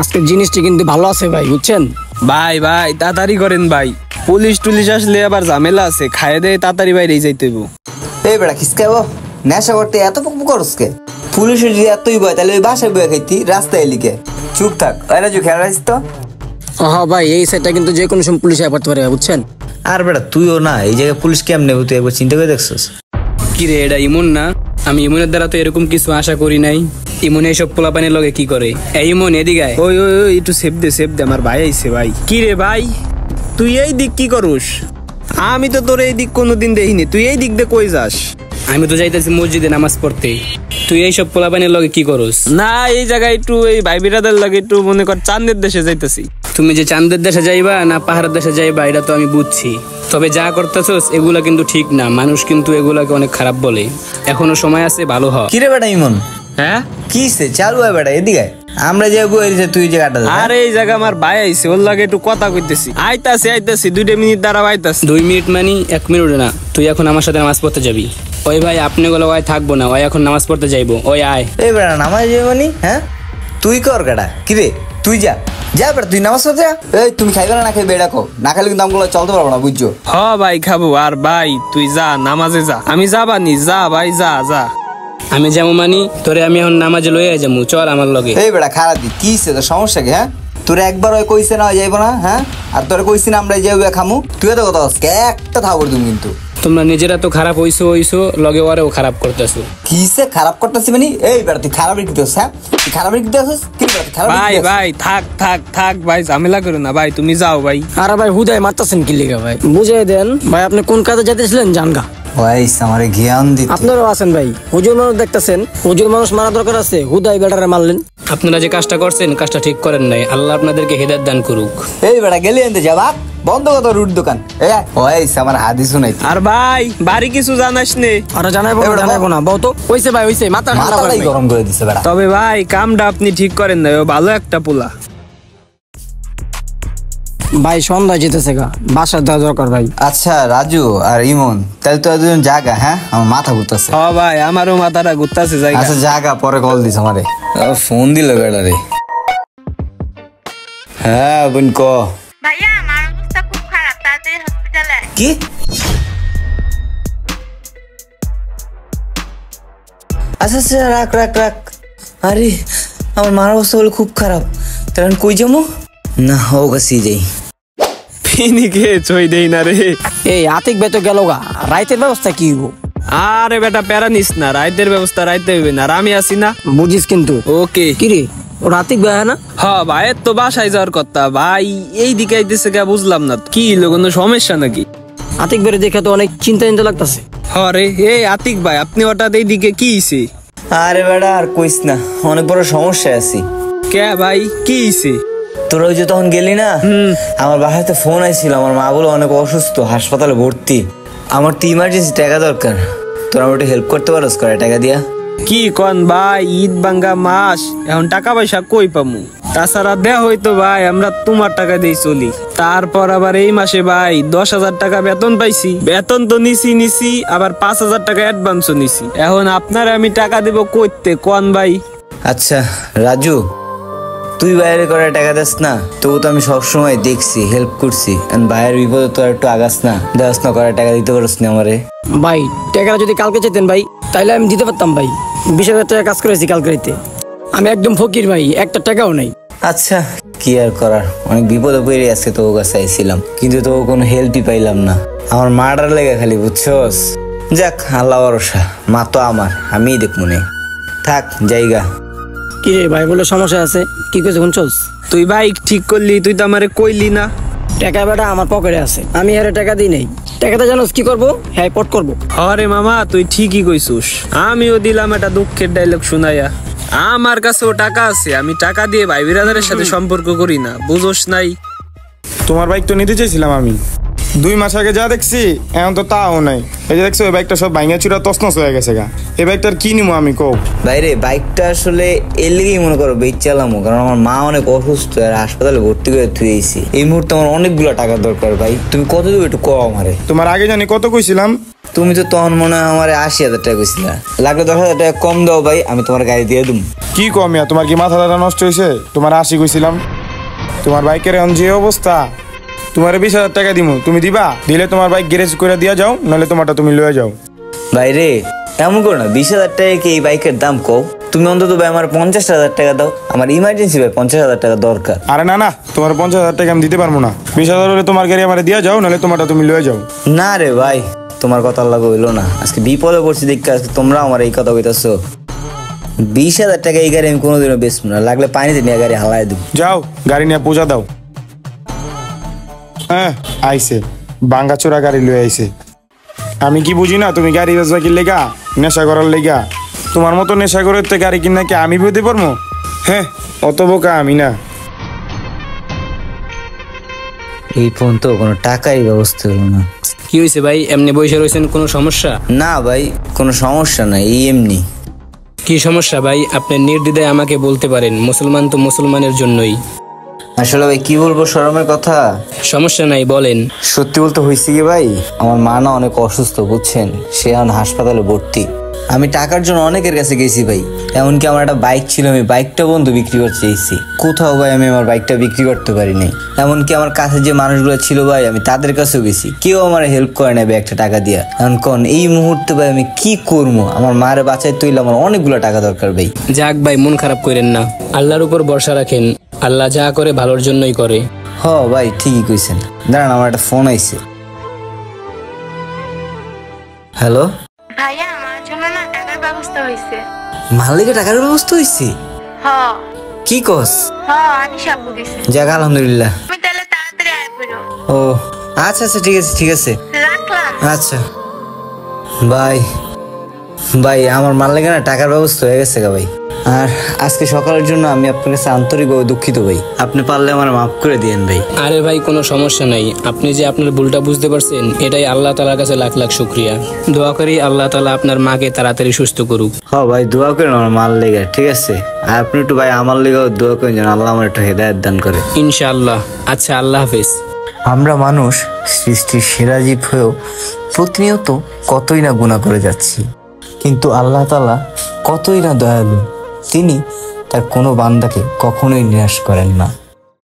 আজকের জিনিসটি কিন্তু ভালো আছে ভাই, বুঝছেন? ভাই ভাই তাড়াতাড়ি করেন ভাই, পুলিশ টুলিশ আসলে আবার ঝামেলা আছে, খাইয়ে দেয় তাড়াতাড়ি বাইরে যাইতে হইব। এই বেড়া খিসকাবো নেশা করতে এত পক করসকে? পুলিশের যদি এতই ভয় তাহলে ওই বাসায় বয়ে খাইতি, রাস্তায় লিখে। চুপ থাক, ওই রাজু খেয়াল রাখিস তো। হ্যাঁ ভাই, এই সাইডটা কিন্তু যে কোনো সময় পুলিশ আয় পড়তে পারে, বুঝছেন? আর বেড়া তুইও না, এই জায়গায় পুলিশ কেমন নেব তুই একবার চিন্তা করে দেখছিস? কি রে এটা ইমন না? আমি ইমনের দ্বারা তো এরকম কিছু আশা করি নাই। ইমন এইসব পোলাপানের লগে কি করে? এই ইমন এদিকে আয়। ওই ওই ওই একটু সেভ দে, আমার ভাই আইছে ভাই। কি রে ভাই, তুই এই দিক কি করুস? আমি তো তোর এই দিক কোনোদিন দেখিনি, তুই এই দিক দিয়ে কই যাস? আমি তো যাইতেছি মসজিদে নামাজ পড়তে, তুই এইসব পোলাপানের লগে কি করস? না এই জায়গায় একটু এই ভাই বিরাদের লাগে একটু মনে কর চাঁদের দেশে যাইতেছি। তুমি যে চাঁদের দেশে যাইবা না পাহাড়ের দেশে যাইবা এটা তো আমি বুঝছি, তবে যা করতেছস এগুলা কিন্তু ঠিক না। মানুষ কিন্তু এগুলাকে অনেক খারাপ বলে, এখনো সময় আছে, ভালো হ। কিরে বেটা ইমন? হ্যাঁ কিসে চালু হয় বেটা? এদিকে আমরা যাবো, তুই যে কাটা। আরে এই জায়গা আমার ভাই আইছে, ওর লাগে একটু কথা কইতেছি। আইতাছি 2 মিনিট দাঁড়াও, আইতাছি। 2 মিনিট মানে 1 মিনিট না, তুই এখন আমার সাথে নামাজ পড়তে যাবি। ওই ভাই আপনি গুলো ওই থাকবো না, ওই এখন নামাজ পড়তে যাইবো। ওই আয়। এই বেটা নামাজ যাবো মানে? হ্যাঁ তুই কর কাটা। কিরে তুই যা বেটা, তুই নামাজ পড়তে যা। এই তুমি খাইবে না খাইবে এটা কো, না খাইলে কিন্তু আমগুলো চলতে পারবো না, বুঝছো? হ ভাই খাবো। আর ভাই তুই যা নামাজে যা, আমি যাবানি, যা ভাই যা। আমি যেমন মানি তোরে আমি এখন নামাজে লইয়া যাবো, চল আমার লগে। এই বেটা খারাপ দি কিসে তোর সমস্যা কি? হ্যাঁ তোরা একবার ওই কইছে না যাইবো না, হ্যাঁ আর তোরা কইছি না আমরা যাইবো খামু, তুই তো কথা একটা থাকবো তুমি। কিন্তু তোমরা নিজেরা তো খারাপ হইছো লগে ওরেও খারাপ করতেছো। কিসে খারাপ করতেছি মানে? এই বেটা তুই খারাপ রেখে দিস? হ্যাঁ তুই খারাপ রেখে দিস? কি বেটা খারাপ? ভাই থাক ভাই, ঝামেলা করো না ভাই, তুমি যাও ভাই। আরে ভাই হুদায় মারতাছেন কি লিগা ভাই? বুঝাই দেন ভাই, আপনি কোন কাজে যাইতেছিলেন জানগা? ভাই আমারে জ্ঞান দিতে। আপনারাও আছেন ভাই, হুজুর মানুষ দেখতেছেন, হুজুর মানুষ মারা দরকার আছে, হুদাই বেটারে মারলেন। আপনারা যে কাজটা করছেন কাজটা ঠিক করেন নাই, আল্লাহ আপনাদেরকে হেদায়েত দান করুক। এই বেটা গেলি আনতে যাবা, বন্ধ কত রুট দোকান। ওই আমার হাদিস শুনাই। আর ভাই বাড়ি কিছু জানাস নে? আরে জানাইবো না বউ তো হইছে ভাই, হইছে মাথাটাই গরম করে দিছে বেটা। তবে ভাই কামটা আপনি ঠিক করেন না, ও ভালো একটা পোলা। ভাই সন্ধ্যা যেতেছে গা, বাসার দেওয়া দরকার ভাই। আচ্ছা রাজু আর ইমন তাহলে তো দুজন জায়গা। হ্যাঁ আমার মাথা ঘুরতেছে। হ ভাই আমারও মাথাটা ঘুরতেছে। আচ্ছা জায়গা পরে কল দিস আমারে। ফোন দিল বেটা রে। হ্যাঁ বোন ক। ভাইয়া আমার অবস্থা খুব খারাপ, তাড়াতাড়ি হসপিটালে। কি? আচ্ছা রাখ। আরে আমার মার অবস্থা বলে খুব খারাপ, তাহলে কই যাবো? না ও কাছে যাই। ফিনিকে চই দেই না রে। এই আতিক ভাই তো গেল গা, রাইতের ব্যবস্থা কি হইব? আরে বেটা প্যারা নিস না, রাইতের ব্যবস্থা রাইতে হইবে না, আর আমি আছি না, বুঝিস কিন্তু। ওকে কি রে ও আতিক ভাই না? হ্যাঁ ভাইয়ের তো বাসায় যাওয়ার কথা, ভাই এই দিকে আইতেছে গা, বুঝলাম না কি কোনো সমস্যা নাকি? আতিক ভাই দেখে তো অনেক চিন্তা লাগতেছে। হরে এই আতিক ভাই আপনি হঠাৎ এই দিকে কি হইছে? আরে বেটা আর কইস না, অনেক বড় সমস্যা আছি। কে ভাই কি হইছে? তোরা ওই যে তখন গেলি না, আমার বাসাতে ফোন আইছিল, আমার মা বলে অনেক অসুস্থ, হাসপাতালে ভর্তি, আমার তো ইমার্জেন্সি টাকা দরকার, তোরা আমার একটু হেল্প করতে পারোস? করে টাকা দিয়া। কি কন ভাই, ঈদ ভাঙ্গা মাস, এখন টাকা পয়সা কই পামু? তাছাড়া দেয়া হইতো ভাই আমরা তোমার টাকা দিয়ে চলি, তারপর আবার এই মাসে ভাই 10,000 টাকা বেতন পাইছি, বেতন তো নিছি আবার 5,000 টাকা অ্যাডভান্সও নিছি, এখন আপনার আমি টাকা দেব কইতে কন ভাই? আচ্ছা রাজু তুই বাইরে করে টাকা দিস না, তবু তো আমি সবসময় দেখছি হেল্প করছি, বাইরের বিপদে তো একটু আগাস না, দেওয়াস না করে টাকা দিতে পারস না আমারে? ভাই টাকাটা যদি কালকে চেতেন ভাই তাইলে আমি দিতে পারতাম ভাই, 20,000 টাকা কাজ করেছি কালকে রাইতে, আমি একদম ফকির ভাই, একটা টাকাও নাই। আচ্ছা কি আর করার, অনেক বিপদে পড়ে আজকে তোর কাছে আইছিলাম, কিন্তু তো কোনো হেল্পই পাইলাম না, আমার মাটার লেগে খালি, বুঝছস? যাক আল্লাহ ভরসা, মা তো আমার, আমিই দেখ মনে থাক জায়গা। কি রে ভাই বলে সমস্যা আছে, কি কইছ শুনছস? তুই বাইক ঠিক করলি, তুই তো আমারে কইলি না। টাকা বেটা আমার পকেটে আছে, আমি আরে টাকা দিই নাই, টাকাটা জানোস কি করবো? হ্যাঁ পট করবো। আরে মামা তুই ঠিকই কইছুস, আমিও দিলাম একটা দুঃখের ডায়লগ শুনাইয়া, আমার কাছেও টাকা আছে, আমি টাকা দিয়ে ভাই বিরাদারের সাথে সম্পর্ক করি না, বুঝোস নাই? তোমার বাইক তো নিতে চাইছিলাম আমি, 2 মাস আগে যা দেখছি এখন তো তাও নাই, এই যে দেখছো ওই বাইকটা সব ভাঙা চুরা তছনছ হয়ে গেছে গা, এই বাইকটার কি নিবো আমি কও? বাইরে বাইকটা আসলে এর লেগেই মনে করো বেচ চালামো, কারণ আমার মা অনেক অসুস্থ আর হাসপাতালে ভর্তি করে থুয়েছি, এই মুহূর্তে আমার অনেকগুলো টাকার দরকার ভাই, তুমি কত দেবে একটু কও আমারে? তোমার আগে জানি কত কইছিলাম, তুমি তো তখন মনে হয় আমার 80,000 টাকা কইছিলা, লাগলে 10,000 টাকা কম দাও ভাই, আমি তোমার গাড়ি দিয়ে দিম। কি কমিয়া, তোমার কি মাথা ব্যথা নষ্ট হয়েছে? তোমার 80 কইছিলাম, তোমার বাইকের এখন যে অবস্থা, তোমার 20,000 টাকা দিমু, তুমি দিবা? দিলে তোমার বাইক গ্যারেজ করে দিয়া যাও, নাহলে তোমারটা তুমি লয়ে যাও। ভাই রে, এমন করো না, 20,000 টাকা কি এই বাইকের দাম কও? তুমি অন্তত ভাই আমার 50,000 টাকা দাও, আমার ইমার্জেন্সি ভাই 50,000 টাকা দরকার। আরে না না, তোমার 50,000 টাকা আমি দিতে পারবো না। 20,000 হলে তোমার গাড়ি আমার দিয়া যাও, নাহলে তোমারটা তুমি লয়ে যাও। না রে ভাই, তোমার কথা আল্লাহ হইলো না, আজকে বিপদে পড়ছি দেখে আজকে তোমরা আমার এই কথা কইতাছো। 20,000 টাকা এই গাড়ি আমি কোনোদিনও বেচবো না, লাগলে পানিতে নিয়ে গাড়ি হালাই দেবো। যাও গাড়ি নিয়ে পূজা দাও। হ্যাঁ আইছে, বাঙ্গা চোরা গাড়ি লয়ে আইছে। আমি কি বুঝি না তুমি গাড়ি বেচবা কি লেগা? নেশা করার লেগা? তোমার মতো নেশা করে তো গাড়ি কিনা কি আমি বুঝতে পারবো? হ্যাঁ, অত বোকা আমি না। এই ফোন তো কোনো টাকারই ব্যবস্থা হলো না। কি হয়েছে ভাই, এমনি বসে রয়েছেন, কোনো সমস্যা? না ভাই, কোনো সমস্যা নাই, এই এমনি। কি সমস্যা ভাই, আপনি নির্দ্বিধায় আমাকে বলতে পারেন, মুসলমান তো মুসলমানের জন্যই। আসলে ভাই কি বলবো, শরমের কথা। সমস্যা নাই, বলেন। সত্যি বলতে হয়েছে কি ভাই, আমার মা না অনেক অসুস্থ বুঝছেন, সে এখন হাসপাতালে ভর্তি। আমি টাকার জন্য অনেকের কাছে গেছি ভাই, এমনকি আমার একটা বাইক ছিল, আমি বাইকটা বন্ধু বিক্রি করতে চাইছি, কোথাও ভাই আমি আমার বাইকটা বিক্রি করতে পারিনি। এমনকি আমার কাছে যে মানুষগুলো ছিল ভাই, আমি তাদের কাছেও গেছি, কেউ আমার হেল্প করে নেবে একটা টাকা দিয়া। এখন কোন এই মুহূর্তে ভাই আমি কি করবো? আমার মারে বাঁচাই তৈলে আমার অনেকগুলো টাকা দরকার ভাই। যাক ভাই, মন খারাপ করেন না, আল্লাহর উপর ভরসা রাখেন, আল্লাহ যা করে ভালোর জন্যই করে। হ ভাই, ঠিকই কইছেন। দাঁড়ান, আমার একটা ফোন আইছে। হ্যালো ভাইয়া, আমার জন্য না টাকার ব্যবস্থা হয়েছে। মালিকের টাকার ব্যবস্থা হয়েছে? হ কি কস? হ, আনিস আপু গেছে। যাক আলহামদুলিল্লাহ। তুমি তাহলে তাড়াতাড়ি আয় পড়ো। ও আচ্ছা আচ্ছা, ঠিক আছে ঠিক আছে, রাখলাম। আচ্ছা ভাই। ভাই আমার মালিকের না টাকার ব্যবস্থা হয়ে গেছে গা ভাই। আর আজকে সকালের জন্য আমি আপনার কাছে আন্তরিকভাবে দুঃখিত ভাই, আপনি পারলে আমার মাফ করে দিয়েন ভাই। আরে ভাই, কোনো সমস্যা নাই, আপনি যে আপনার ভুলটা বুঝতে পারছেন, এটাই আল্লাহ তাআলার কাছে লাখ লাখ শুকরিয়া। দোয়া করি আল্লাহ তাআলা আপনার মাকে তাড়াতাড়ি সুস্থ করুক। হ্যাঁ ভাই, দোয়া করেন আমার মাল লেগে, ঠিক আছে? আর আপনি একটু ভাই আমার লেগেও দোয়া করেন যেন আল্লাহ আমার একটু হেদায়েত দান করে, ইনশাআল্লাহ। আচ্ছা, আল্লাহ হাফেজ। আমরা মানুষ সৃষ্টির সেরা জীব হয়েও প্রতিনিয়ত কতই না গুনাহ করে যাচ্ছি, কিন্তু আল্লাহ তাআলা কতই না দয়ালু, তিনি তার কোনো বান্দাকে কখনোই নিরাশ করেন না।